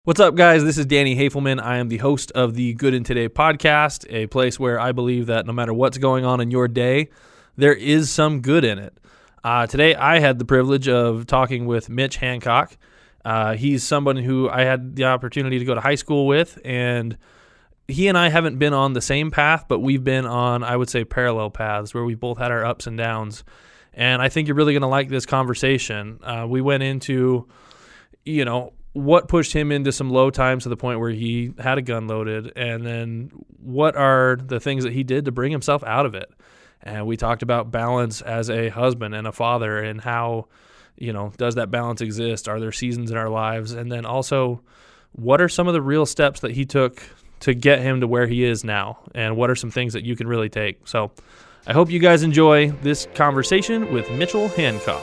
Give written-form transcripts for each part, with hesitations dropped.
What's up, guys? This is Danny Hafelman. I am the host of the Good in Today podcast, a place where I believe that no matter what's going on in your day, there is some good in it. Today, I had the privilege of talking with Mitch Hancock. He's someone who I had the opportunity to go to high school with, and he and I haven't been on the same path, but we've been on, I would say, parallel paths where we both had our ups and downs. And I think you're really going to like this conversation. We went into, what pushed him into some low times to the point where he had a gun loaded, and then what are the things that he did to bring himself out of it. And we talked about balance as a husband and a father, and how, does that balance exist? Are there seasons in our lives? And then also, what are some of the real steps that he took to get him to where he is now? And what are some things that you can really take? So I hope you guys enjoy this conversation with Mitchell Hancock.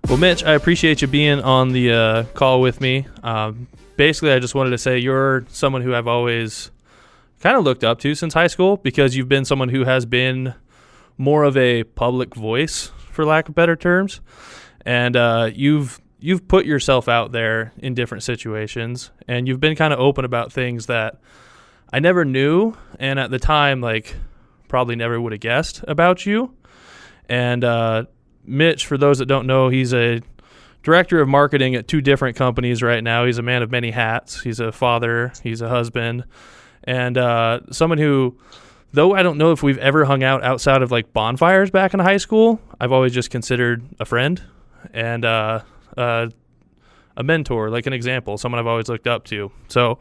Well, Mitch, I appreciate you being on the call with me. Basically, I just wanted to say you're someone who I've always kind of looked up to since high school, because you've been someone who has been more of a public voice, for lack of better terms. And you've put yourself out there in different situations, and you've been kind of open about things that I never knew, and at the time, probably never would have guessed about you. And Mitch, for those that don't know, he's a director of marketing at two different companies right now. He's a man of many hats. He's a father. He's a husband. And someone who, though I don't know if we've ever hung out outside of bonfires back in high school, I've always just considered a friend and a mentor, an example, someone I've always looked up to. So,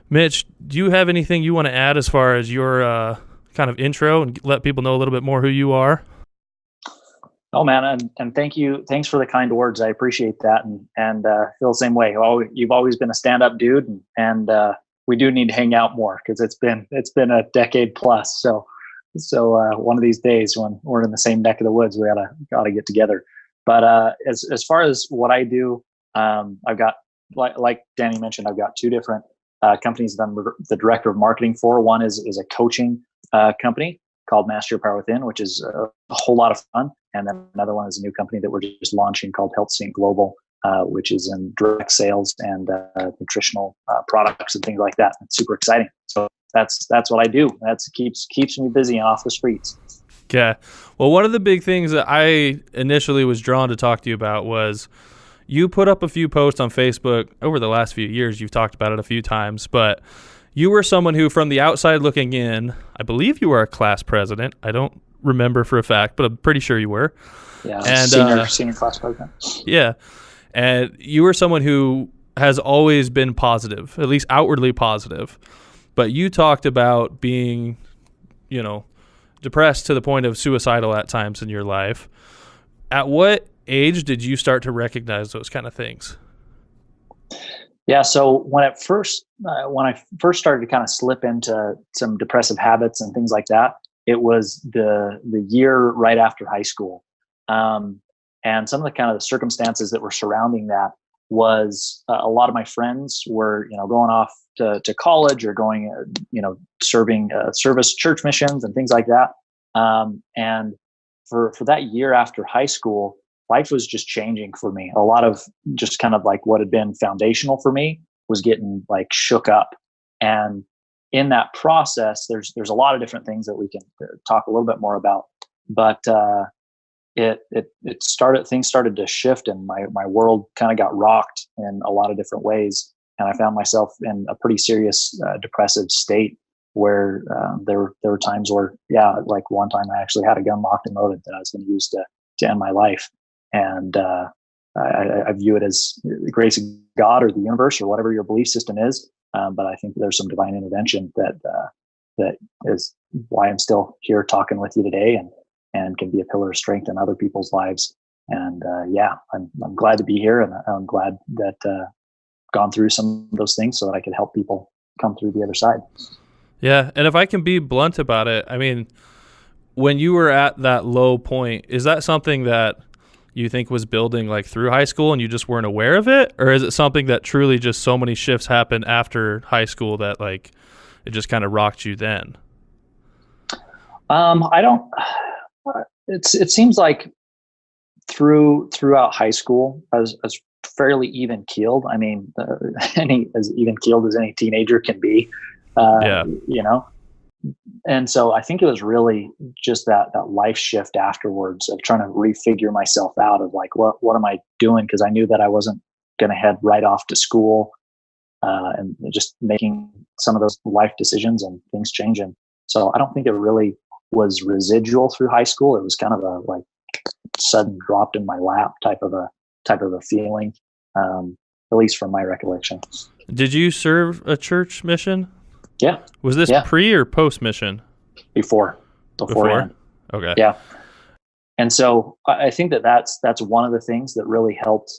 Mitch, do you have anything you want to add as far as your kind of intro and let people know a little bit more who you are? Oh man, and thank you. Thanks for the kind words. I appreciate that, and feel the same way. You've always been a stand-up dude, and we do need to hang out more, because it's been a decade plus. So one of these days when we're in the same neck of the woods, we gotta get together. But as far as what I do, I've got, like Danny mentioned, I've got two different companies that I'm the director of marketing for. One is a coaching company called Master Your Power Within, which is a whole lot of fun. And then another one is a new company that we're just launching called Health Sync Global, which is in direct sales and nutritional products and things like that. It's super exciting. So that's what I do. That keeps me busy and off the streets. Okay. Well, one of the big things that I initially was drawn to talk to you about was you put up a few posts on Facebook over the last few years. You've talked about it a few times, but you were someone who, from the outside looking in, I believe you were a class president. I don't remember for a fact, but I'm pretty sure you were. Yeah, and senior class president. Yeah, and you were someone who has always been positive, at least outwardly positive. But you talked about being, depressed to the point of suicidal at times in your life. At what age did you start to recognize those kind of things? Yeah, so when I first started to kind of slip into some depressive habits and things like that, it was the year right after high school, and some of the kind of the circumstances that were surrounding that was a lot of my friends were going off to college or going serving service church missions and things like that, and for that year after high school, life was just changing for me. A lot of just kind of what had been foundational for me was getting shook up. And in that process, there's a lot of different things that we can talk a little bit more about. But things started to shift, and my world kind of got rocked in a lot of different ways. And I found myself in a pretty serious depressive state where there were times where, one time I actually had a gun locked and loaded that I was going to use to end my life. And I view it as the grace of God or the universe or whatever your belief system is. But I think there's some divine intervention that is why I'm still here talking with you today, and can be a pillar of strength in other people's lives. And I'm glad to be here, and I'm glad that gone through some of those things so that I could help people come through the other side. Yeah, and if I can be blunt about it, I mean, when you were at that low point, is that something that you think was building through high school and you just weren't aware of it? Or is it something that truly just so many shifts happened after high school that it just kind of rocked you then? It seems like throughout high school, I was fairly even keeled. I mean, as even keeled as any teenager can be, Yeah. you know. And so I think it was really just that life shift afterwards of trying to refigure myself out of like, what am I doing? Because I knew that I wasn't going to head right off to school, and just making some of those life decisions and things changing. So I don't think it really was residual through high school. It was kind of a like sudden dropped in my lap type of a feeling, at least from my recollection. Did you serve a church mission? Yeah. Was this pre or post mission? Beforehand. Okay. Yeah. And so I think that's one of the things that really helped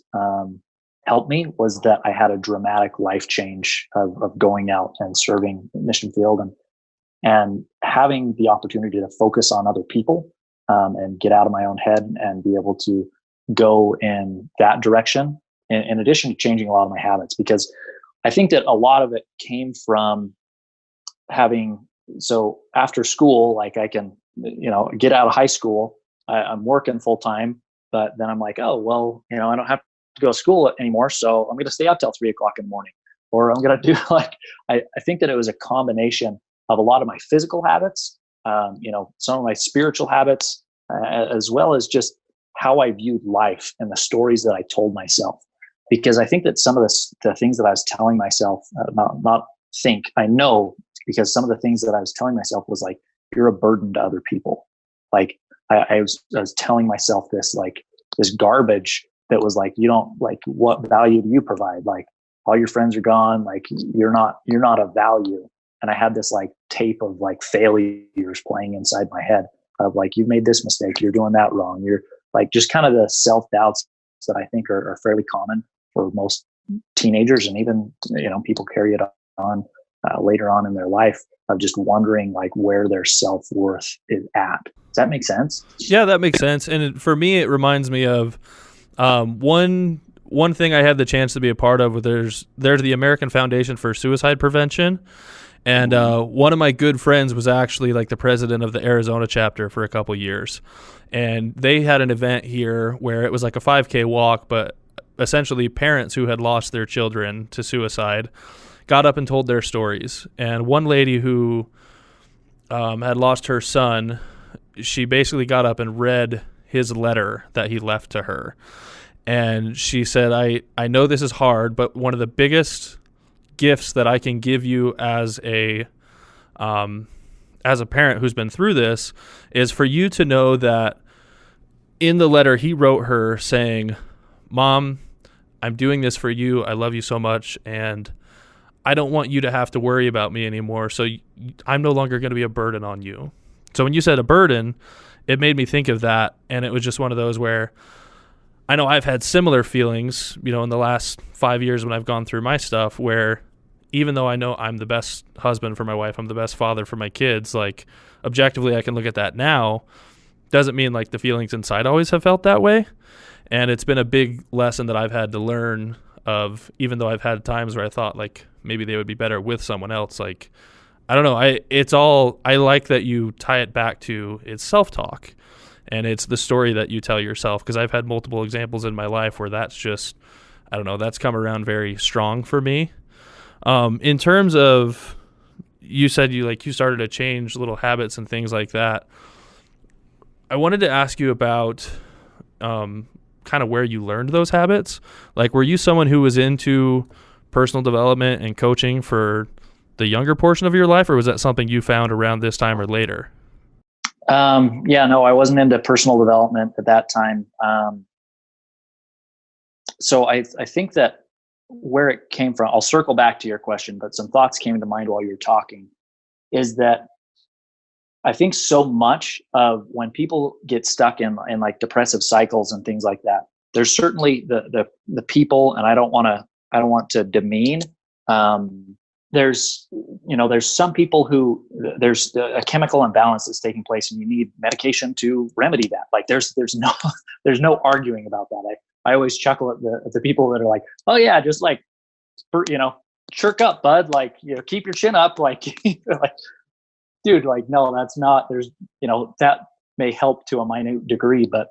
me was that I had a dramatic life change of going out and serving mission field and having the opportunity to focus on other people, and get out of my own head and be able to go in that direction in addition to changing a lot of my habits, because I think that a lot of it came from so after school, like I can, get out of high school, I'm working full time, but then I'm like, oh, well, I don't have to go to school anymore. So I'm going to stay up till 3:00 in the morning, or I'm going to do like, I think that it was a combination of a lot of my physical habits, some of my spiritual habits, as well as just how I viewed life and the stories that I told myself. Because I think that some of the things that I was telling myself, I know, because some of the things that I was telling myself was like, you're a burden to other people. Like I was telling myself this garbage that was like, you don't, like, what value do you provide? Like all your friends are gone. Like you're not of value. And I had this like tape of like failures playing inside my head of like, you made this mistake, you're doing that wrong. You're like, just kind of the self-doubts that I think are fairly common for most teenagers, and even, people carry it on later on in their life, of just wondering like where their self-worth is at. Does that make sense? Yeah, that makes sense. And for me, it reminds me of one thing I had the chance to be a part of. There's the American Foundation for Suicide Prevention. And one of my good friends was actually like the president of the Arizona chapter for a couple years. And they had an event here where it was like a 5K walk, but essentially parents who had lost their children to suicide got up and told their stories. And one lady who had lost her son, she basically got up and read his letter that he left to her. And she said, I know this is hard, but one of the biggest gifts that I can give you as a parent who's been through this is for you to know that in the letter he wrote her saying, Mom, I'm doing this for you. I love you so much, and I don't want you to have to worry about me anymore. So I'm no longer going to be a burden on you. So when you said a burden, it made me think of that. And it was just one of those where I know I've had similar feelings, in the last 5 years when I've gone through my stuff, where even though I know I'm the best husband for my wife, I'm the best father for my kids, like objectively I can look at that now, doesn't mean like the feelings inside always have felt that way. And it's been a big lesson that I've had to learn of, even though I've had times where I thought like maybe they would be better with someone else. Like, I don't know. I like that you tie it back to it's self-talk. And it's the story that you tell yourself, because I've had multiple examples in my life where that's just, I don't know, that's come around very strong for me. In terms of, you said you started to change little habits and things like that. I wanted to ask you about kind of where you learned those habits. Like, were you someone who was into personal development and coaching for the younger portion of your life, or was that something you found around this time or later? No, I wasn't into personal development at that time. So I think that where it came from, I'll circle back to your question, but some thoughts came to mind while you're talking, is that I think so much of when people get stuck in like depressive cycles and things like that, there's certainly the people, and I don't want to demean, there's some people who there's a chemical imbalance that's taking place, and you need medication to remedy that. Like there's no arguing about that. I always chuckle at the people that are like, oh yeah, just like, chirk up, bud. Like, keep your chin up. Like, like, dude, like, no, that's not, that may help to a minute degree, but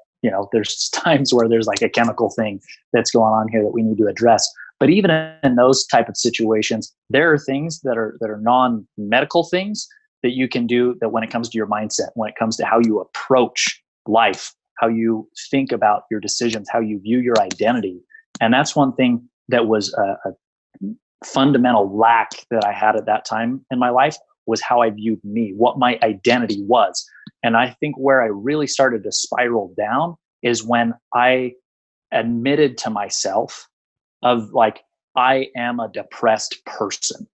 there's times where there's like a chemical thing that's going on here that we need to address. But even in those type of situations, there are things that are non-medical things that you can do, that when it comes to your mindset, when it comes to how you approach life, how you think about your decisions, how you view your identity. And that's one thing that was a fundamental lack that I had at that time in my life, was how I viewed me, what my identity was. And I think where I really started to spiral down is when I admitted to myself of like, I am a depressed person.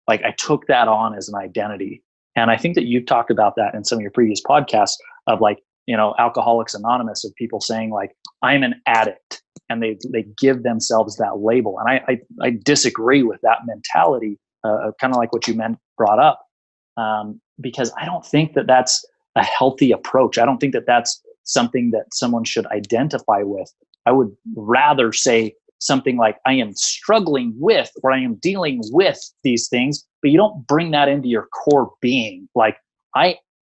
Like I took that on as an identity. And I think that you've talked about that in some of your previous podcasts of like, Alcoholics Anonymous, of people saying like, I'm an addict, and they give themselves that label. And I disagree with that mentality, kind of like what you brought up, because I don't think that that's a healthy approach. I don't think that that's something that someone should identify with. I would rather say something like, I am struggling with, or I am dealing with these things, but you don't bring that into your core being. Like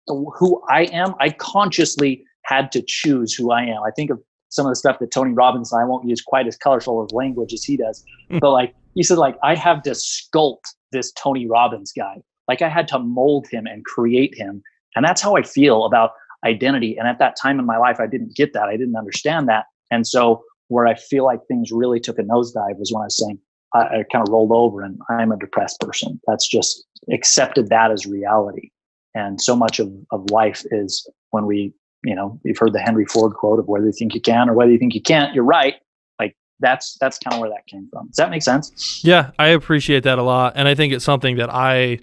who I am, I consciously had to choose who I am. I think of some of the stuff that Tony Robbins, and I won't use quite as colorful of language as he does, but like he said, like I have to sculpt this Tony Robbins guy. Like I had to mold him and create him. And that's how I feel about identity. And at that time in my life, I didn't get that. I didn't understand that. And so where I feel like things really took a nosedive was when I was saying, I kind of rolled over and I'm a depressed person. That's just accepted that as reality. And so much of life is when you've heard the Henry Ford quote of whether you think you can or whether you think you can't, you're right. Like that's kind of where that came from. Does that make sense? Yeah, I appreciate that a lot. And I think it's something that I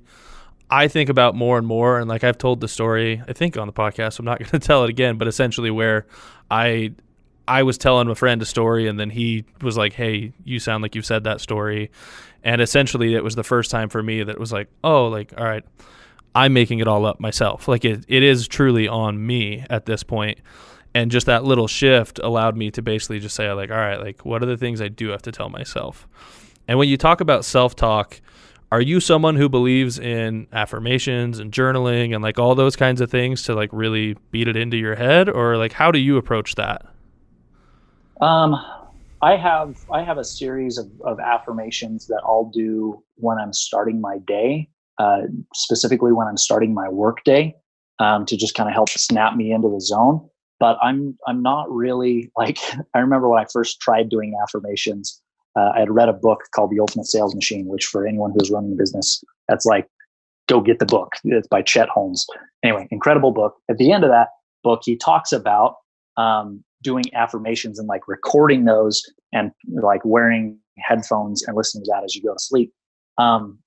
think about more and more. And like I've told the story, I think on the podcast, I'm not going to tell it again, but essentially where I was telling a friend a story, and then he was like, hey, you sound like you've said that story. And essentially it was the first time for me that it was like, oh, like, all right, I'm making it all up myself. Like it is truly on me at this point. And just that little shift allowed me to basically just say like, all right, like what are the things I do have to tell myself? And when you talk about self-talk, are you someone who believes in affirmations and journaling and like all those kinds of things to like really beat it into your head? Or like, how do you approach that? I have a series of affirmations that I'll do when I'm starting my day, specifically when I'm starting my work day, to just kind of help snap me into the zone. But I'm not really like, I remember when I first tried doing affirmations, I had read a book called The Ultimate Sales Machine, which for anyone who's running a business, that's like, go get the book. It's by Chet Holmes. Anyway, incredible book. At the end of that book, he talks about doing affirmations and like recording those and like wearing headphones and listening to that as you go to sleep. And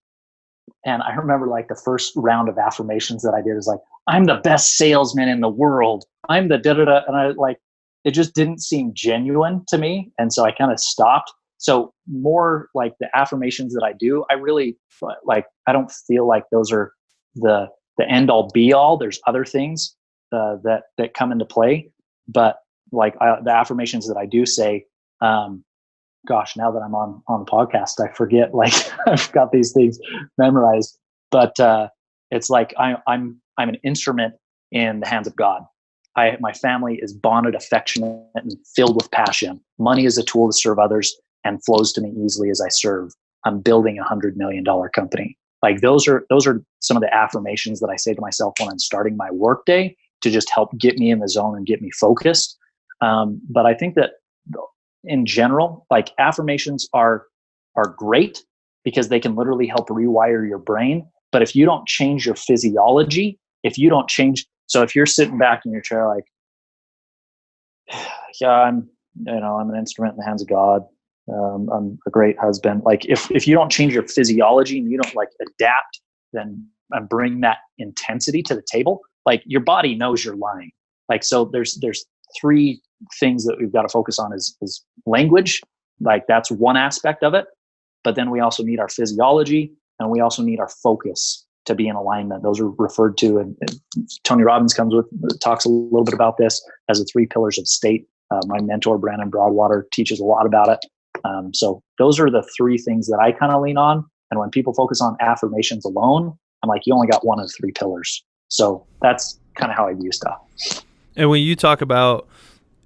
I remember like the first round of affirmations that I did is like, I'm the best salesman in the world. I'm the da-da-da. And I like, it just didn't seem genuine to me. And so I kind of stopped. So more like the affirmations that I do, I really like, I don't feel like those are the end all be all. There's other things that come into play. But like the affirmations that I do say, gosh, now that I'm on the podcast, I forget, like I've got these things memorized, but it's like I'm an instrument in the hands of God. My family is bonded, affectionate, and filled with passion. Money is a tool to serve others and flows to me easily as I serve. I'm building $100 million company. Like those are some of the affirmations that I say to myself when I'm starting my workday to just help get me in the zone and get me focused. But I think that in general, like affirmations are great because they can literally help rewire your brain. But if you don't change your physiology, so if you're sitting back in your chair, like, yeah, I'm an instrument in the hands of God. I'm a great husband. Like if you don't change your physiology and you don't like adapt, then and bring that intensity to the table, like your body knows you're lying. Like, so there's three things that we've got to focus on is language. Like that's one aspect of it. But then we also need our physiology and we also need our focus to be in alignment. Those are referred to, and Tony Robbins talks a little bit about this as the 3 pillars of state. My mentor, Brandon Broadwater, teaches a lot about it. So those are the 3 things that I kind of lean on. And when people focus on affirmations alone, I'm like, you only got one of the 3 pillars. So that's kind of how I view stuff. And when you talk about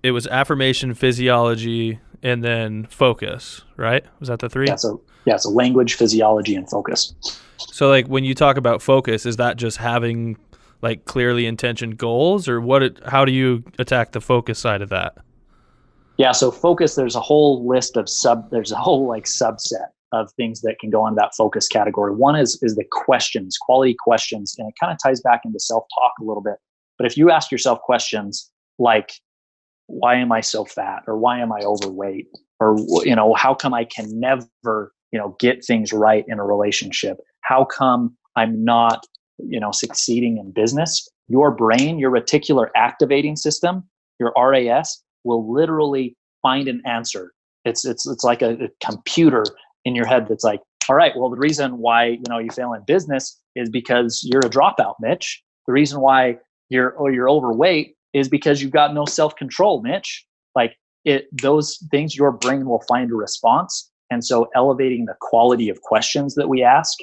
it was affirmation, physiology, and then focus, right? Was that the three? So language, physiology, and focus. So like when you talk about focus, is that just having like clearly intentioned goals, or how do you attack the focus side of that? Yeah, so focus, there's a whole subset of things that can go on that focus category. One is the questions, quality questions, and it kind of ties back into self-talk a little bit. But if you ask yourself questions like, why am I so fat? Or why am I overweight? Or, how come I can never, get things right in a relationship? How come I'm not, succeeding in business? Your brain, your reticular activating system, your RAS, will literally find an answer. It's like a computer in your head that's like, all right, well, the reason why you fail in business is because you're a dropout, Mitch. The reason why you're overweight is because you've got no self-control, Mitch. Like those things, your brain will find a response. And so elevating the quality of questions that we ask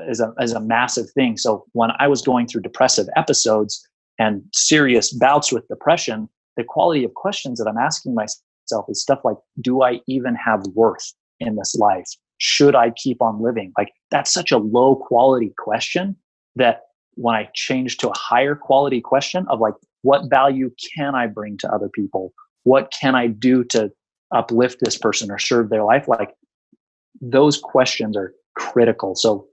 is a massive thing. So when I was going through depressive episodes and serious bouts with depression, the quality of questions that I'm asking myself is stuff like, do I even have worth in this life? Should I keep on living? Like that's such a low quality question that when I change to a higher quality question of like, what value can I bring to other people? What can I do to uplift this person or serve their life? Like those questions are critical. So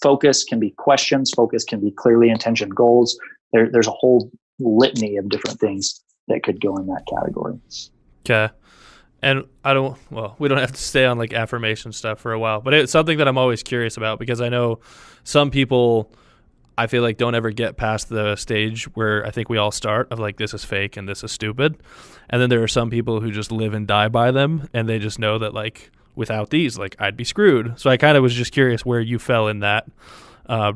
focus can be questions. Focus can be clearly intentioned goals. There's a whole litany of different things that could go in that category. Okay. And we don't have to stay on like affirmation stuff for a while, but it's something that I'm always curious about because I know some people, I feel like, don't ever get past the stage where I think we all start of like, this is fake and this is stupid. And then there are some people who just live and die by them. And they just know that like, without these, like I'd be screwed. So I kind of was just curious where you fell in that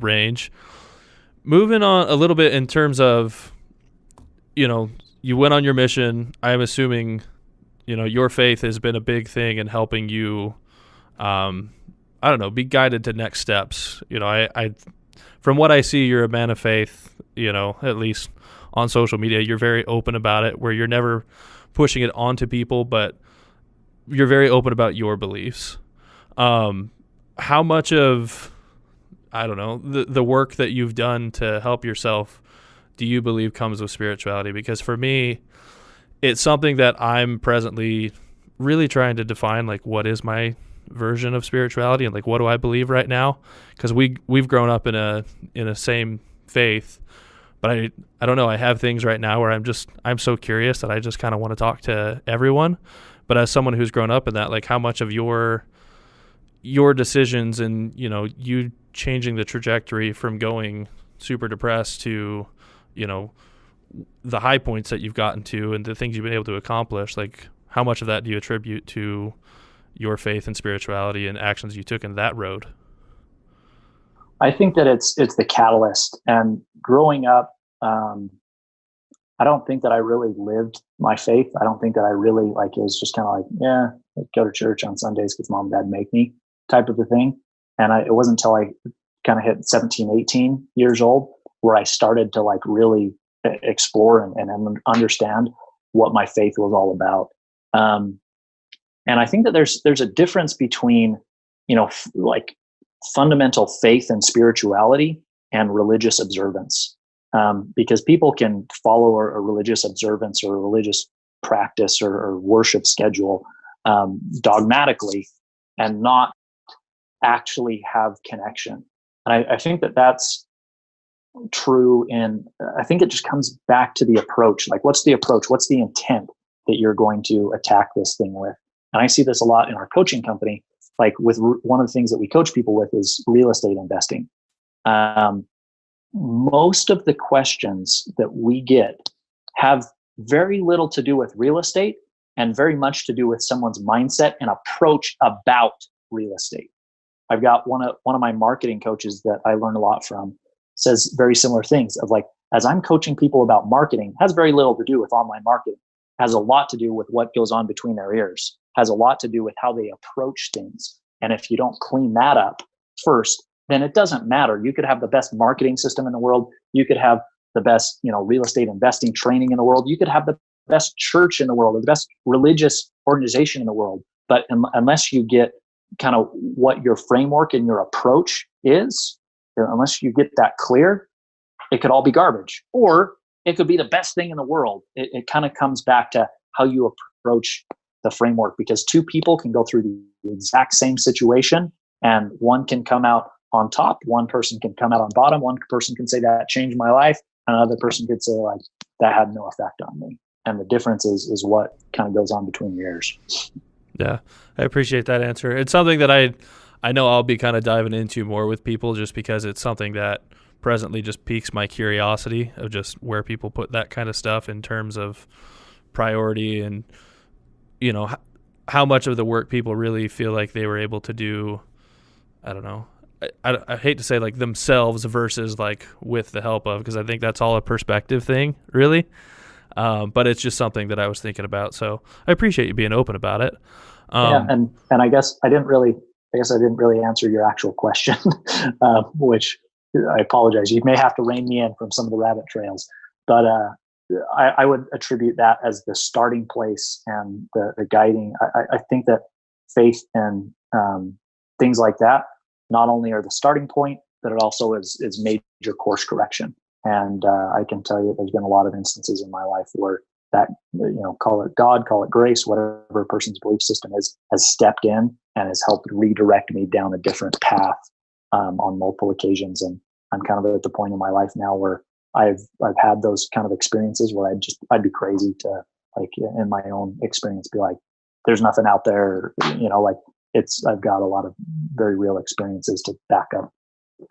range. Moving on a little bit in terms of, you went on your mission. I'm assuming, your faith has been a big thing in helping you, be guided to next steps. I from what I see, you're a man of faith, at least on social media. You're very open about it, where you're never pushing it onto people, but you're very open about your beliefs. How much of, the work that you've done to help yourself do you believe comes with spirituality? Because for me, it's something that I'm presently really trying to define, like what is my version of spirituality and like what do I believe right now? Because we've grown up in a same faith, but I don't know, I have things right now where I'm so curious that I just kind of want to talk to everyone. But as someone who's grown up in that, like how much of your decisions and you changing the trajectory from going super depressed to the high points that you've gotten to and the things you've been able to accomplish, like how much of that do you attribute to your faith and spirituality and actions you took in that road? I think that it's the catalyst. And growing up, I don't think that I really lived my faith. I don't think that I really it was just kind of like, yeah, I'd go to church on Sundays because mom and dad make me type of a thing. And it wasn't until I kind of hit 17, 18 years old where I started to like really explore and understand what my faith was all about. And I think that there's a difference between, like fundamental faith and spirituality and religious observance. Because people can follow a religious observance or a religious practice or worship schedule dogmatically and not actually have connection. And I think that that's true. And I think it just comes back to the approach. Like, what's the approach? What's the intent that you're going to attack this thing with? And I see this a lot in our coaching company. Like with one of the things that we coach people with is real estate investing. Most of the questions that we get have very little to do with real estate and very much to do with someone's mindset and approach about real estate. I've got one of my marketing coaches that I learn a lot from says very similar things of like, as I'm coaching people about marketing, has very little to do with online marketing, has a lot to do with what goes on between their ears, has a lot to do with how they approach things. And if you don't clean that up first, then it doesn't matter. You could have the best marketing system in the world. You could have the best, real estate investing training in the world. You could have the best church in the world or the best religious organization in the world. But unless you get kind of what your framework and your approach is, unless you get that clear, it could all be garbage. Or it could be the best thing in the world. It kind of comes back to how you approach the framework, because two people can go through the exact same situation and one can come out on top, one person can come out on bottom, one person can say that changed my life, another person could say like that had no effect on me. And the difference is what kind of goes on between your ears. Yeah, I appreciate that answer. It's something that I know I'll be kind of diving into more with people, just because it's something that presently just piques my curiosity of just where people put that kind of stuff in terms of priority, and how much of the work people really feel like they were able to do. I don't know. I hate to say like themselves versus like with the help of, because I think that's all a perspective thing, really. But it's just something that I was thinking about. So I appreciate you being open about it. Yeah, and I guess I didn't really answer your actual question, which I apologize. You may have to rein me in from some of the rabbit trails, but I would attribute that as the starting place and the guiding. I think that faith and things like that not only are the starting point, but it also is major course correction. And I can tell you there's been a lot of instances in my life where that, call it God, call it grace, whatever a person's belief system is, has stepped in and has helped redirect me down a different path on multiple occasions. And I'm kind of at the point in my life now where I've had those kind of experiences where I'd be crazy to, like, in my own experience, be like, there's nothing out there, like I've got a lot of very real experiences to back up,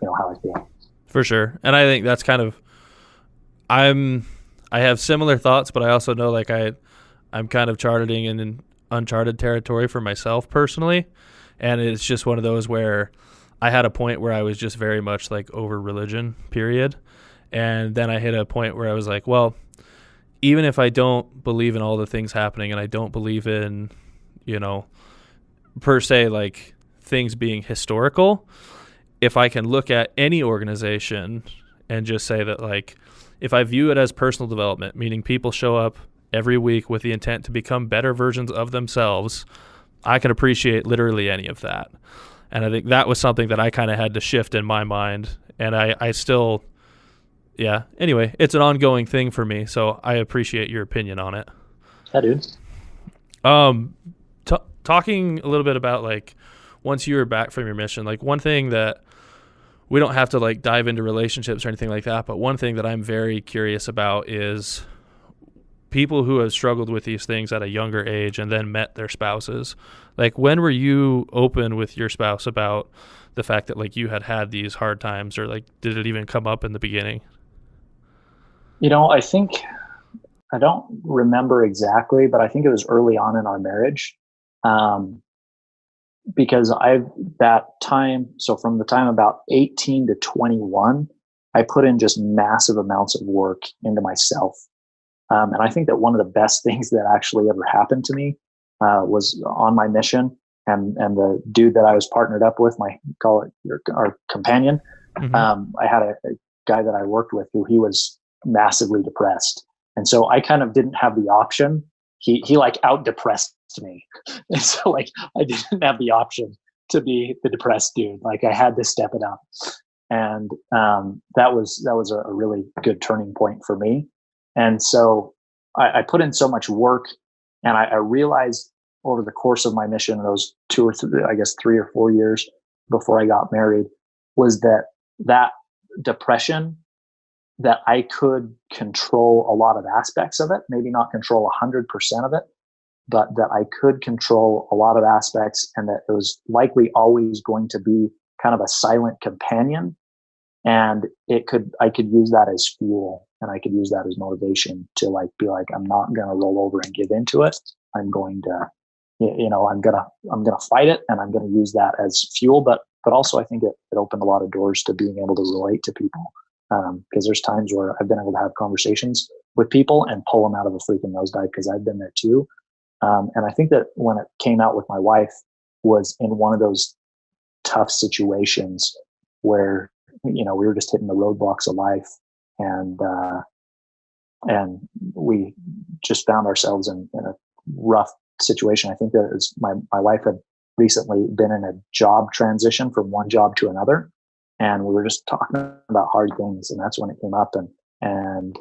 how I feel. For sure. And I think that's kind of, I have similar thoughts, but I also know like I'm kind of charting in an uncharted territory for myself personally. And it's just one of those where I had a point where I was just very much like over religion, period. And then I hit a point where I was like, well, even if I don't believe in all the things happening and I don't believe in, per se, like things being historical, if I can look at any organization and just say that, like, if I view it as personal development, meaning people show up every week with the intent to become better versions of themselves, I can appreciate literally any of that. And I think that was something that I kind of had to shift in my mind. And I still, yeah. Anyway, it's an ongoing thing for me. So I appreciate your opinion on it. Yeah, dude. Talking a little bit about, like, once you were back from your mission, like, one thing that we don't have to like dive into relationships or anything like that, but one thing that I'm very curious about is people who have struggled with these things at a younger age and then met their spouses. Like, when were you open with your spouse about the fact that like you had these hard times, or like did it even come up in the beginning? I think, I don't remember exactly, but I think it was early on in our marriage. Because that time, so from the time about 18 to 21, I put in just massive amounts of work into myself. And I think that one of the best things that actually ever happened to me was on my mission. And the dude that I was partnered up with, our companion, I had a guy that I worked with who he was massively depressed. And so I kind of didn't have the option. He like out depressed me. And so like I didn't have the option to be the depressed dude. Like I had to step it up. And that was a really good turning point for me. And so I put in so much work, and I realized over the course of my mission, those 3 or 4 years before I got married, was that depression, that I could control a lot of aspects of it, maybe not control 100% of it, but that I could control a lot of aspects, and that it was likely always going to be kind of a silent companion. And I could use that as fuel, and I could use that as motivation to like be like, I'm not going to roll over and give into it. I'm going to, I'm going to fight it, and I'm going to use that as fuel. But also I think it opened a lot of doors to being able to relate to people. Because there's times where I've been able to have conversations with people and pull them out of a freaking nosedive, because I've been there too. And I think that when it came out with my wife was in one of those tough situations where, we were just hitting the roadblocks of life, and we just found ourselves in a rough situation. I think that my wife had recently been in a job transition from one job to another, and we were just talking about hard things, and that's when it came up. And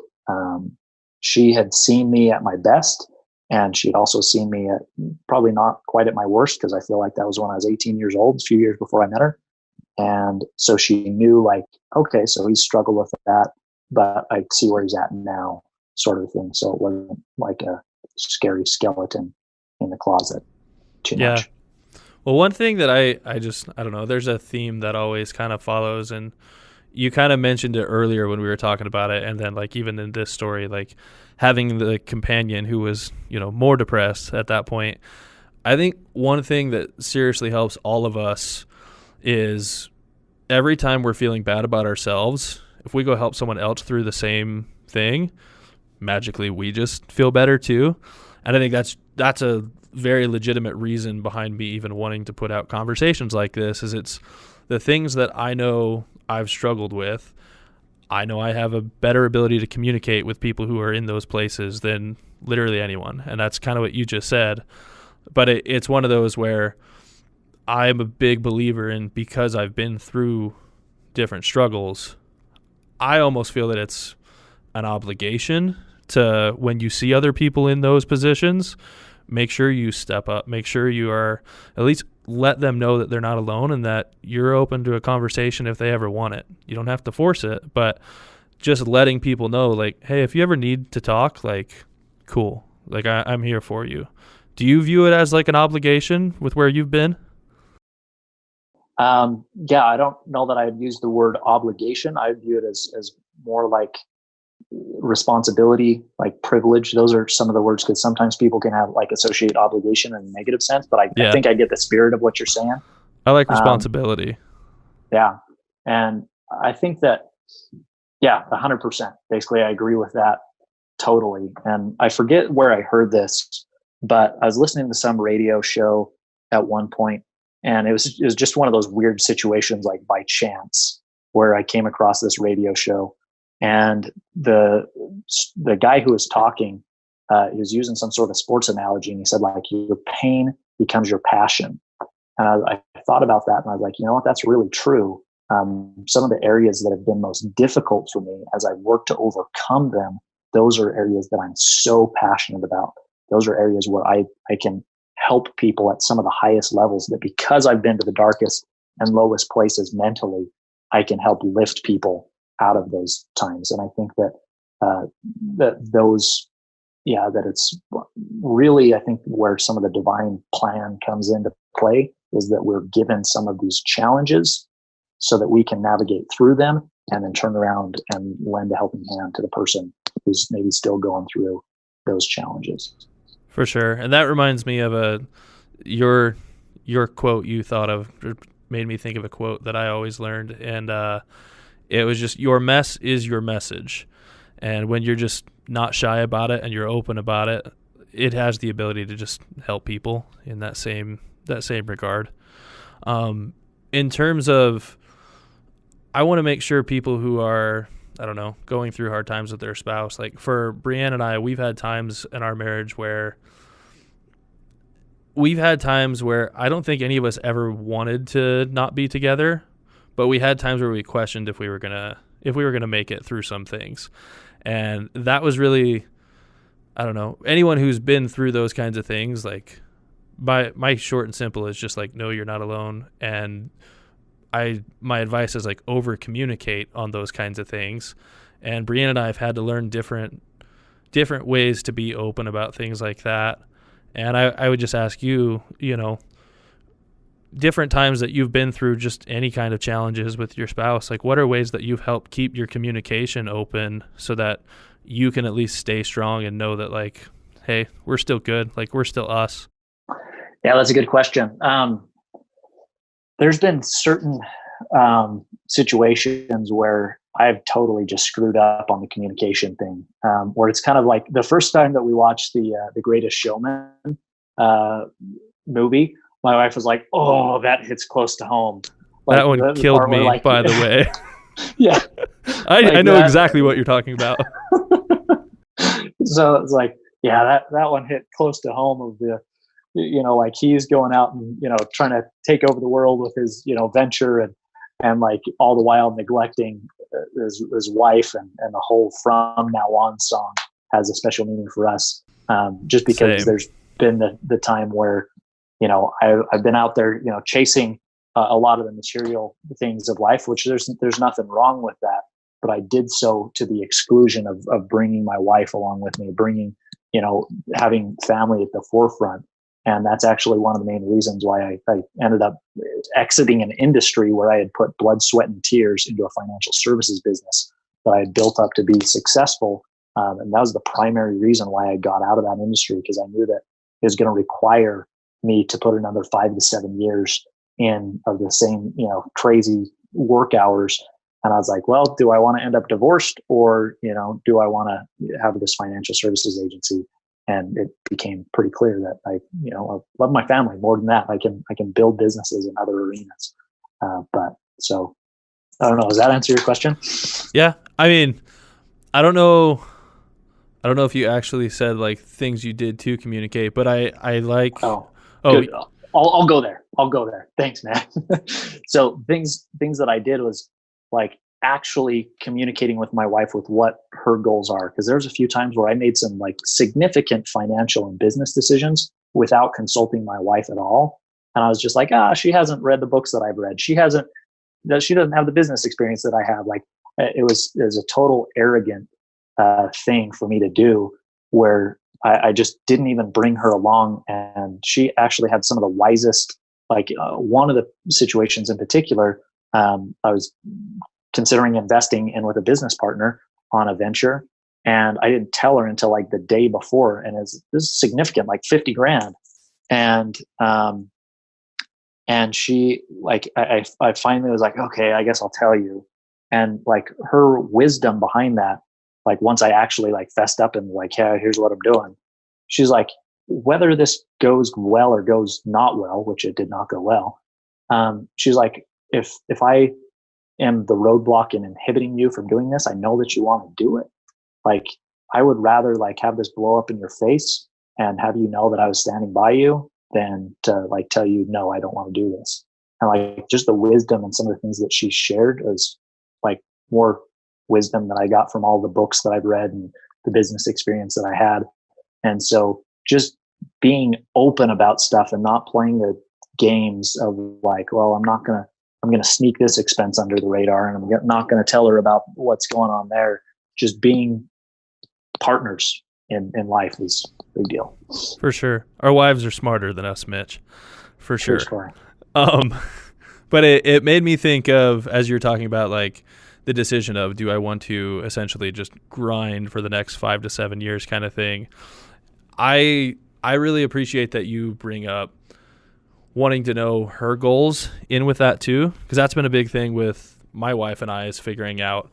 she had seen me at my best, and she had also seen me at probably not quite at my worst, because I feel like that was when I was 18 years old, a few years before I met her. And so she knew, like, okay, so he's struggled with that, but I see where he's at now, sort of thing. So it wasn't like a scary skeleton in the closet too much. Well, one thing that I don't know, there's a theme that always kind of follows, and you kind of mentioned it earlier when we were talking about it, and then like even in this story, like having the companion who was, more depressed at that point. I think one thing that seriously helps all of us is every time we're feeling bad about ourselves, if we go help someone else through the same thing, magically we just feel better too. And I think that's a very legitimate reason behind me even wanting to put out conversations like this, is it's the things that I know I've struggled with. I know I have a better ability to communicate with people who are in those places than literally anyone. And that's kind of what you just said. But it's one of those where I'm a big believer in, because I've been through different struggles, I almost feel that it's an obligation to, when you see other people in those positions, make sure you step up, make sure you are, at least let them know that they're not alone and that you're open to a conversation if they ever want it. You don't have to force it, but just letting people know, like, hey, if you ever need to talk, like, cool, like I'm here for you. Do you view it as like an obligation with where you've been? Yeah, I don't know that I'd use the word obligation. I view it as more like responsibility, like privilege. Those are some of the words, because sometimes people can have like associate obligation in a negative sense, but I think I get the spirit of what you're saying. I like responsibility. Yeah. And I think that, 100%. Basically, I agree with that totally. And I forget where I heard this, but I was listening to some radio show at one point, and it was just one of those weird situations, like by chance, where I came across this radio show, and the guy who was talking, he was using some sort of sports analogy, and he said, like, your pain becomes your passion. And I thought about that, and I was like, you know what, that's really true. Some of the areas that have been most difficult for me, as I work to overcome them, those are areas that I'm so passionate about. Those are areas where I can help people at some of the highest levels, that because I've been to the darkest and lowest places mentally, I can help lift people out of those times. And I think that that it's really, I think, where some of the divine plan comes into play, is that we're given some of these challenges so that we can navigate through them and then turn around and lend a helping hand to the person who's maybe still going through those challenges. For sure. And that reminds me of your quote you thought of, made me think of a quote that I always learned. And it was just, your mess is your message. And when you're just not shy about it and you're open about it, it has the ability to just help people in that same regard. In terms of, I want to make sure people who are, I don't know, going through hard times with their spouse, like for Brianne and I, we've had times in our marriage where I don't think any of us ever wanted to not be together, but we had times where we questioned if we were gonna make it through some things. And that was really, I don't know, anyone who's been through those kinds of things, like my short and simple is just like, no, you're not alone. And my advice is like, over communicate on those kinds of things. And Brianne and I have had to learn different ways to be open about things like that. And I would just ask you, different times that you've been through just any kind of challenges with your spouse, like what are ways that you've helped keep your communication open so that you can at least stay strong and know that, like, hey, we're still good, like we're still us? Yeah, that's a good question. There's been certain situations where I've totally just screwed up on the communication thing, where it's kind of like the first time that we watched the Greatest Showman movie, my wife was like, "Oh, that hits close to home." Like, that one killed me, like, by the way. Yeah, I know exactly what you're talking about. So it's like, Yeah, that one hit close to home of the, like he's going out and, trying to take over the world with his, venture and like all the while neglecting his wife, and the whole From Now On song has a special meaning for us. Just because Same. there's been the time where, I've been out there, chasing a lot of the material things of life, which there's nothing wrong with that. But I did so to the exclusion of bringing my wife along with me, bringing, having family at the forefront. And that's actually one of the main reasons why I ended up exiting an industry where I had put blood, sweat, and tears into a financial services business that I had built up to be successful. And that was the primary reason why I got out of that industry, because I knew that it was going to require me to put another 5 to 7 years in of the same, crazy work hours. And I was like, well, do I want to end up divorced, or, do I want to have this financial services agency? And it became pretty clear that I love my family more than that. I can build businesses in other arenas. But so I don't know. Does that answer your question? Yeah. I mean, I don't know if you actually said like things you did to communicate, but I like. Oh, good. I'll go there. Thanks, man. So things that I did was like actually communicating with my wife with what her goals are. Because there's a few times where I made some like significant financial and business decisions without consulting my wife at all. And I was just like, she hasn't read the books that I've read. She doesn't have the business experience that I have. Like it was a total arrogant thing for me to do, where I just didn't even bring her along. And she actually had some of the wisest, like one of the situations in particular, I was considering investing in with a business partner on a venture. And I didn't tell her until like the day before. And this is significant, like 50 grand. And she like, I finally was like, okay, I guess I'll tell you. And like her wisdom behind that, like once I actually like fessed up and like, yeah, here's what I'm doing. She's like, whether this goes well or goes not well, which it did not go well. She's like, if I am the roadblock in inhibiting you from doing this, I know that you want to do it. Like, I would rather like have this blow up in your face and have you know that I was standing by you than to like tell you, no, I don't want to do this. And like just the wisdom and some of the things that she shared was like more wisdom that I got from all the books that I've read and the business experience that I had. And so just being open about stuff and not playing the games of like, well, I'm going to sneak this expense under the radar and I'm not going to tell her about what's going on there. Just being partners in life is a big deal. For sure. Our wives are smarter than us, Mitch. For sure. But it made me think of, as you're talking about like the decision of, do I want to essentially just grind for the next 5 to 7 years kind of thing. I really appreciate that you bring up wanting to know her goals in with that too, because that's been a big thing with my wife and I, is figuring out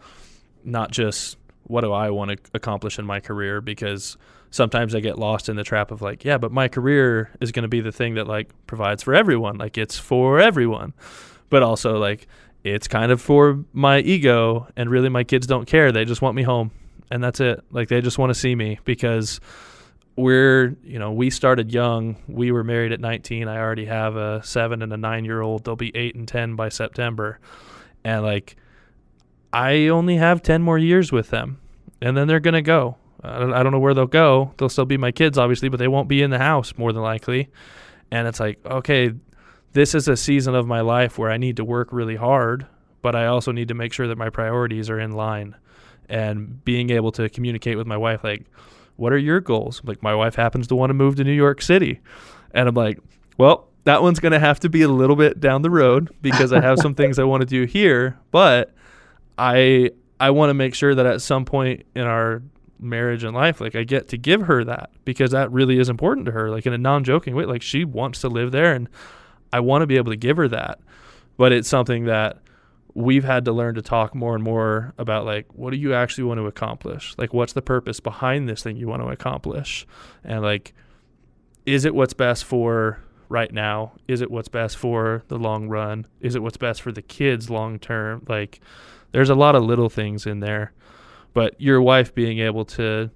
not just what do I want to accomplish in my career, because sometimes I get lost in the trap of like, yeah, but my career is going to be the thing that like provides for everyone. Like it's for everyone, but also like it's kind of for my ego, and really my kids don't care. They just want me home and that's it. Like they just want to see me, because we started young. We were married at 19. I already have a 7 and a 9-year-old. They'll be 8 and 10 by September. And like, I only have 10 more years with them and then they're going to go. I don't know where they'll go. They'll still be my kids, obviously, but they won't be in the house more than likely. And it's like, okay, this is a season of my life where I need to work really hard, but I also need to make sure that my priorities are in line. And being able to communicate with my wife, like, what are your goals? Like, my wife happens to want to move to New York City. And I'm like, well, that one's going to have to be a little bit down the road, because I have some things I want to do here, but I want to make sure that at some point in our marriage and life, like I get to give her that, because that really is important to her, like in a non-joking way. Like she wants to live there and I want to be able to give her that. But it's something that we've had to learn to talk more and more about, like, what do you actually want to accomplish? Like, what's the purpose behind this thing you want to accomplish? And like, is it what's best for right now? Is it what's best for the long run? Is it what's best for the kids long term? Like, there's a lot of little things in there, but your wife being able to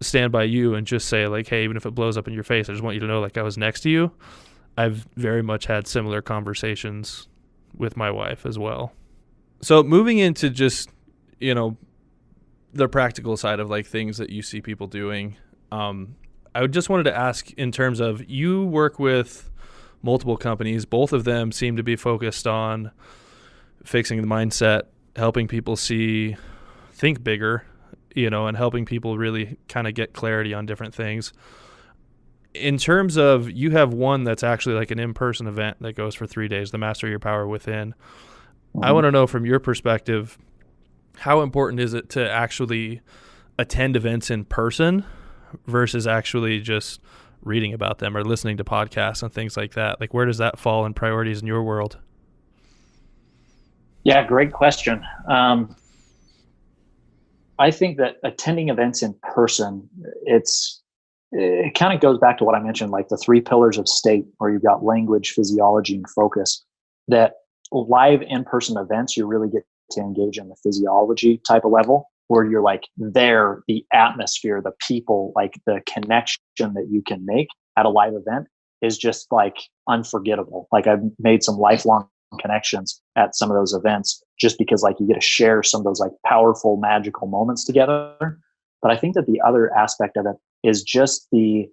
stand by you and just say like, hey, even if it blows up in your face, I just want you to know like I was next to you. I've very much had similar conversations with my wife as well. So moving into just, the practical side of like things that you see people doing, I just wanted to ask in terms of, you work with multiple companies. Both of them seem to be focused on fixing the mindset, helping people think bigger, and helping people really kind of get clarity on different things. In terms of, you have one that's actually like an in-person event that goes for 3 days, the Master Your Power Within. Mm-hmm. I want to know from your perspective, how important is it to actually attend events in person versus actually just reading about them or listening to podcasts and things like that? Like, where does that fall in priorities in your world? Yeah, great question. I think that attending events in person, it kind of goes back to what I mentioned, like the 3 pillars of state, where you've got language, physiology, and focus. That live in-person events, you really get to engage in the physiology type of level, where you're like there, the atmosphere, the people, like the connection that you can make at a live event is just like unforgettable. Like, I've made some lifelong connections at some of those events just because like you get to share some of those like powerful, magical moments together. But I think that the other aspect of it is just the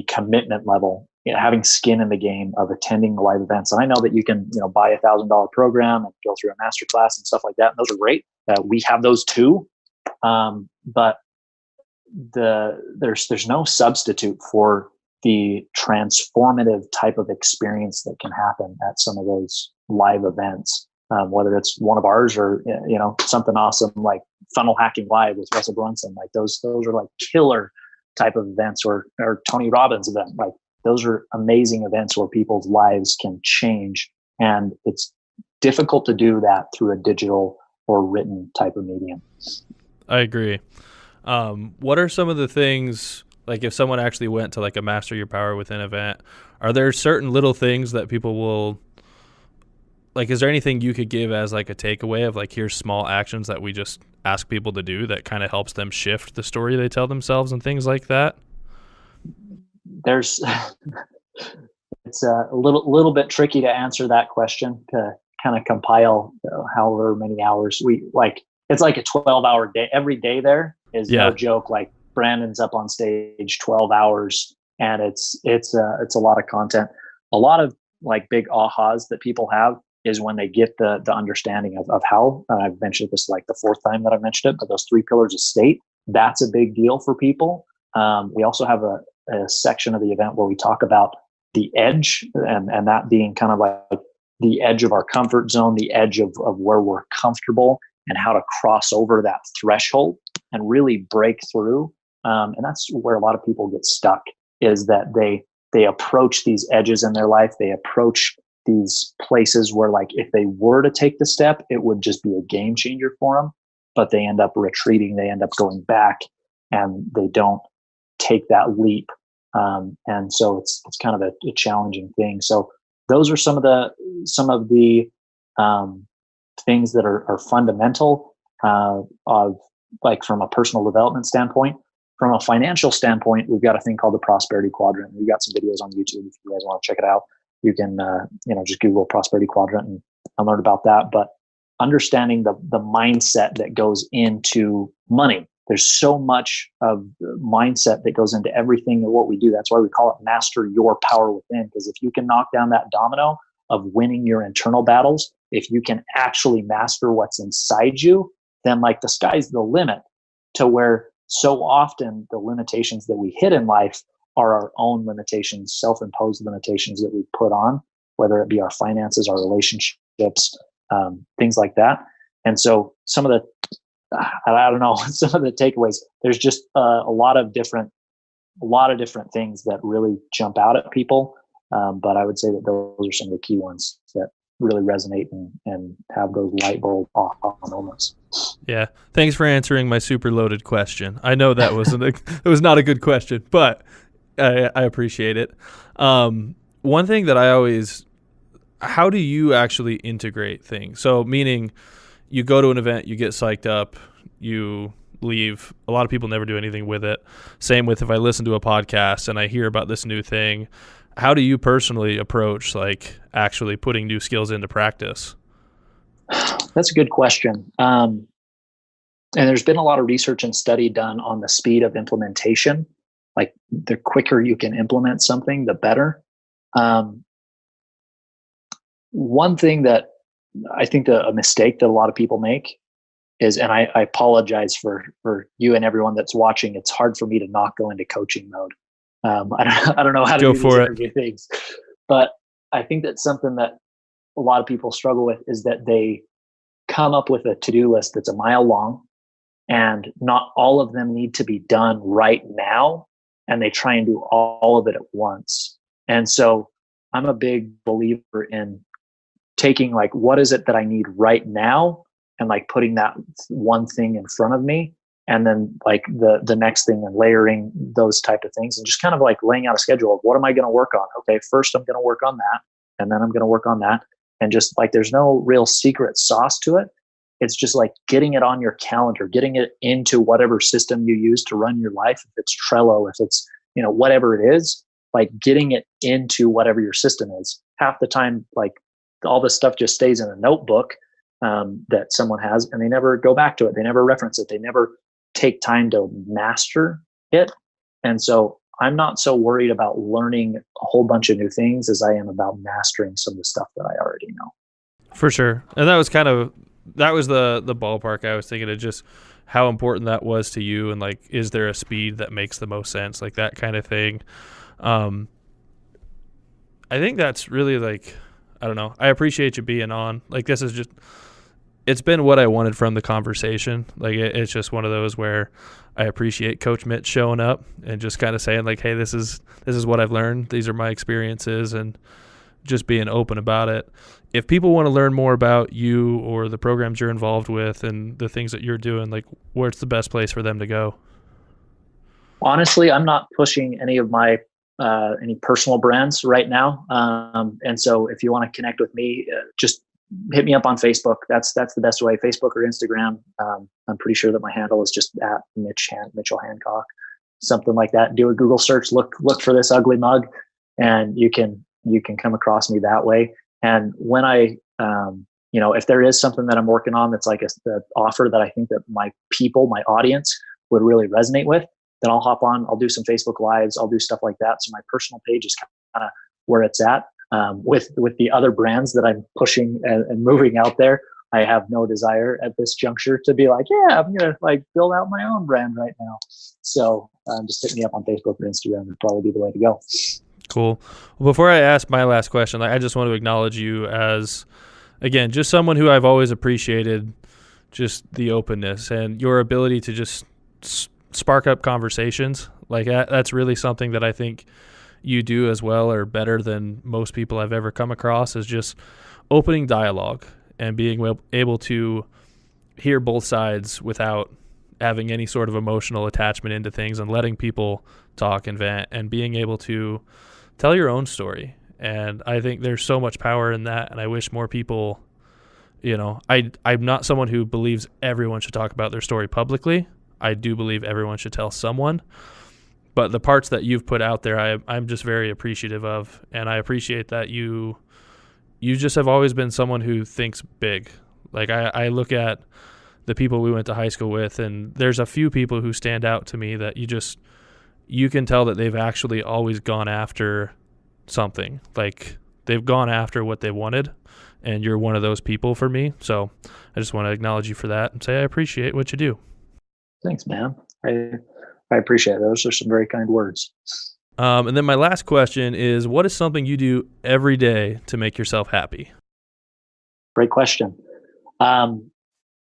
commitment level, having skin in the game of attending live events. And I know that you can, buy $1,000 program and go through a masterclass and stuff like that. And those are great. We have those too. But there's no substitute for the transformative type of experience that can happen at some of those live events, whether it's one of ours or something awesome like Funnel Hacking Live with Russell Brunson. Like those are like killer type of events, or Tony Robbins event. Like, those are amazing events where people's lives can change, and it's difficult to do that through a digital or written type of medium. I agree. What are some of the things, like if someone actually went to like a Master Your Power Within event, are there certain little things that people will, like, is there anything you could give as like a takeaway of like, here's small actions that we just ask people to do that kind of helps them shift the story they tell themselves and things like that? It's a little bit tricky to answer that question, to kind of compile however many hours it's like a 12-hour day. Every day there is no joke. Like, Brandon's up on stage 12 hours and it's a lot of content. A lot of like big ahas that people have is when they get the understanding of how, I've mentioned this like the 4th time that I've mentioned it, but those 3 pillars of state, that's a big deal for people. We also have a section of the event where we talk about the edge, and that being kind of like the edge of our comfort zone, the edge of where we're comfortable, and how to cross over that threshold and really break through. And that's where a lot of people get stuck, is that they approach these edges in their life. They approach these places where, like, if they were to take the step, it would just be a game changer for them, but they end up retreating. They end up going back, and they don't take that leap. And so it's kind of a challenging thing. So those are some of the things that are fundamental, of like from a personal development standpoint. From a financial standpoint, we've got a thing called the Prosperity Quadrant. We've got some videos on YouTube if you guys want to check it out. You can just Google Prosperity Quadrant and learn about that. But understanding the mindset that goes into money. There's so much of mindset that goes into everything of what we do. That's why we call it Master Your Power Within, because if you can knock down that domino of winning your internal battles, if you can actually master what's inside you, then like the sky's the limit, to where so often the limitations that we hit in life are our own limitations, self-imposed limitations that we put on, whether it be our finances, our relationships, things like that. And so some of the takeaways, there's just a lot of different things that really jump out at people. But I would say that those are some of the key ones that really resonate and have those light bulb aha moments. Yeah. Thanks for answering my super loaded question. I know that it was not a good question, but I appreciate it. One thing that how do you actually integrate things? So meaning you go to an event, you get psyched up, you leave. A lot of people never do anything with it. Same with if I listen to a podcast and I hear about this new thing. How do you personally approach like actually putting new skills into practice? That's a good question. And there's been a lot of research and study done on the speed of implementation. Like the quicker you can implement something, the better. One thing that I think a mistake that a lot of people make is, and I apologize for you and everyone that's watching, it's hard for me to not go into coaching mode. I don't know how to Go do for these it. interview things, but I think that's something that a lot of people struggle with is that they come up with a to-do list that's a mile long, and not all of them need to be done right now, and they try and do all of it at once. And so I'm a big believer in taking like, what is it that I need right now, and like putting that one thing in front of me, and then like the next thing, and layering those type of things, and just kind of like laying out a schedule of what am I going to work on. Okay, first I'm going to work on that, and then I'm going to work on that. And just like, there's no real secret sauce to it. It's just like getting it on your calendar, getting it into whatever system you use to run your life. If it's Trello, if it's, whatever it is, like getting it into whatever your system is. Half the time, like all this stuff just stays in a notebook that someone has, and they never go back to it. They never reference it. They never take time to master it. And so I'm not so worried about learning a whole bunch of new things as I am about mastering some of the stuff that I already know. For sure. And that was the ballpark I was thinking of, just how important that was to you, and like, is there a speed that makes the most sense, like that kind of thing. I think that's really like, I don't know, I appreciate you being on. Like, this is just, it's been what I wanted from the conversation. Like it's just one of those where I appreciate Coach Mitch showing up and just kind of saying like, hey, this is what I've learned, these are my experiences, and just being open about it. If people want to learn more about you or the programs you're involved with and the things that you're doing, like, where's the best place for them to go? Honestly, I'm not pushing any of my any personal brands right now. And so if you want to connect with me, just hit me up on Facebook. That's the best way, Facebook or Instagram. I'm pretty sure that my handle is just at Mitchell Hancock, something like that. Do a Google search, look for this ugly mug, and you can come across me that way. And when I, if there is something that I'm working on that's like the offer that I think that my audience would really resonate with, then I'll hop on. I'll do some Facebook Lives. I'll do stuff like that. So my personal page is kind of where it's at. With the other brands that I'm pushing and moving out there, I have no desire at this juncture to be like, yeah, I'm gonna like build out my own brand right now. So just hit me up on Facebook or Instagram would probably be the way to go. Cool. Well, before I ask my last question, I just want to acknowledge you as, again, just someone who I've always appreciated, just the openness and your ability to just spark up conversations. Like that's really something that I think you do as well, or better than most people I've ever come across, is just opening dialogue and being able to hear both sides without having any sort of emotional attachment into things, and letting people talk and vent, and being able to tell your own story. And I think there's so much power in that, and I wish more people, I'm not someone who believes everyone should talk about their story publicly. I do believe everyone should tell someone. But the parts that you've put out there, I'm just very appreciative of, and I appreciate that you just have always been someone who thinks big. Like I look at the people we went to high school with, and there's a few people who stand out to me that you can tell that they've actually always gone after something. Like they've gone after what they wanted, and you're one of those people for me. So I just want to acknowledge you for that and say I appreciate what you do. Thanks, man. I appreciate it. Those are some very kind words. And then my last question is, what is something you do every day to make yourself happy? Great question. I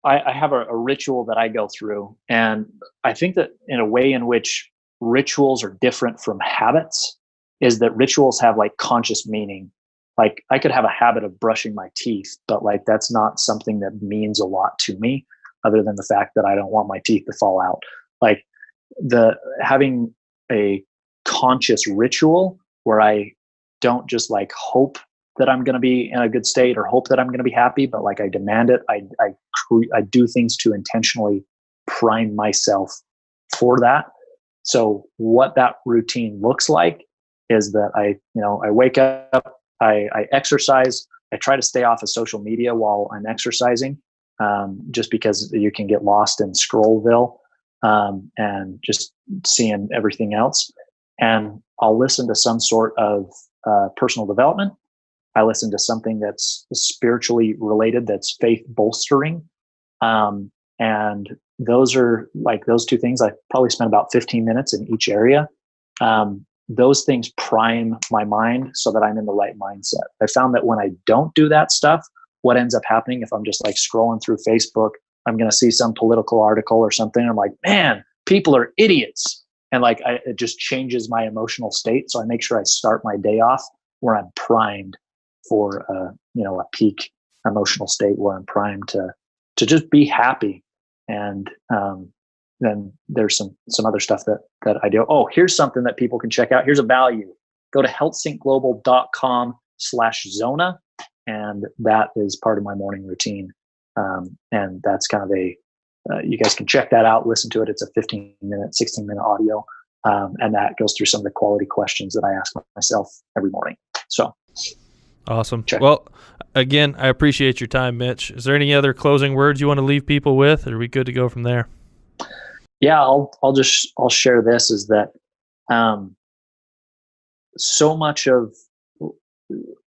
have a ritual that I go through, and I think that in a way in which rituals are different from habits is that rituals have like conscious meaning. Like I could have a habit of brushing my teeth, but like that's not something that means a lot to me, other than the fact that I don't want my teeth to fall out. Like having a conscious ritual where I don't just like hope that I'm going to be in a good state or hope that I'm going to be happy, but like I demand it. I do things to intentionally prime myself for that. So what that routine looks like is that I wake up, I exercise, I try to stay off of social media while I'm exercising, just because you can get lost in Scrollville, and just seeing everything else. And I'll listen to some sort of personal development. I listen to something that's spiritually related, that's faith bolstering. And those are like those two things. I probably spend about 15 minutes in each area. Those things prime my mind so that I'm in the right mindset. I found that when I don't do that stuff, what ends up happening, if I'm just like scrolling through Facebook, I'm going to see some political article or something. I'm like, man, people are idiots. And like, it just changes my emotional state. So I make sure I start my day off where I'm primed for a peak emotional state, where I'm primed to just be happy. And then there's some other stuff that I do. Oh, here's something that people can check out. Here's a value. Go to healthsyncglobal.com/Zona, and that is part of my morning routine. And that's kind of you guys can check that out, listen to it. It's a 15-minute, 16-minute audio. And that goes through some of the quality questions that I ask myself every morning. So awesome. Check. Well, again, I appreciate your time, Mitch. Is there any other closing words you want to leave people with, or are we good to go from there? Yeah, I'll share this, is that so much of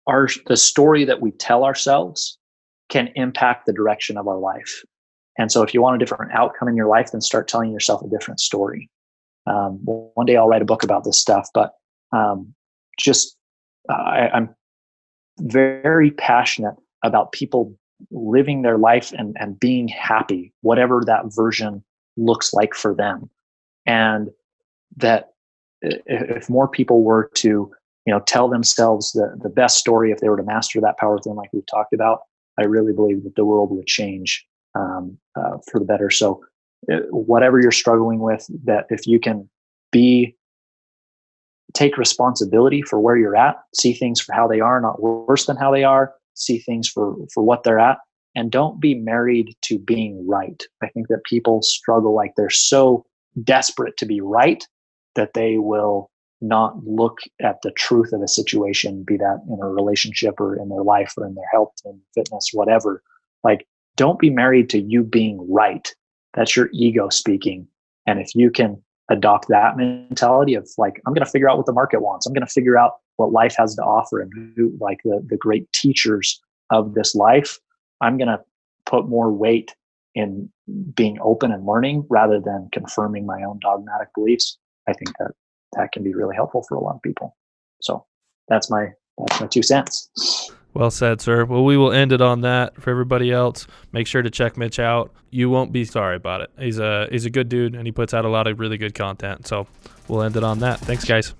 the story that we tell ourselves can impact the direction of our life. And so if you want a different outcome in your life, then start telling yourself a different story. One day I'll write a book about this stuff, but I'm very passionate about people living their life and being happy, whatever that version looks like for them. And that if more people were to, tell themselves the best story, if they were to master that power within, like we've talked about, I really believe that the world would change for the better. So whatever you're struggling with, that if you can take responsibility for where you're at, see things for how they are, not worse than how they are, see things for what they're at, and don't be married to being right. I think that people struggle, like they're so desperate to be right that they will not look at the truth of a situation, be that in a relationship or in their life or in their health and fitness, whatever. Like, don't be married to you being right. That's your ego speaking. And if you can adopt that mentality of like, I'm going to figure out what the market wants, I'm going to figure out what life has to offer, and who, like the great teachers of this life, I'm going to put more weight in being open and learning rather than confirming my own dogmatic beliefs. I think that can be really helpful for a lot of people. So that's my 2 cents. Well said, sir. Well, we will end it on that. For everybody else, make sure to check Mitch out. You won't be sorry about it. He's a good dude, and he puts out a lot of really good content. So we'll end it on that. Thanks, guys.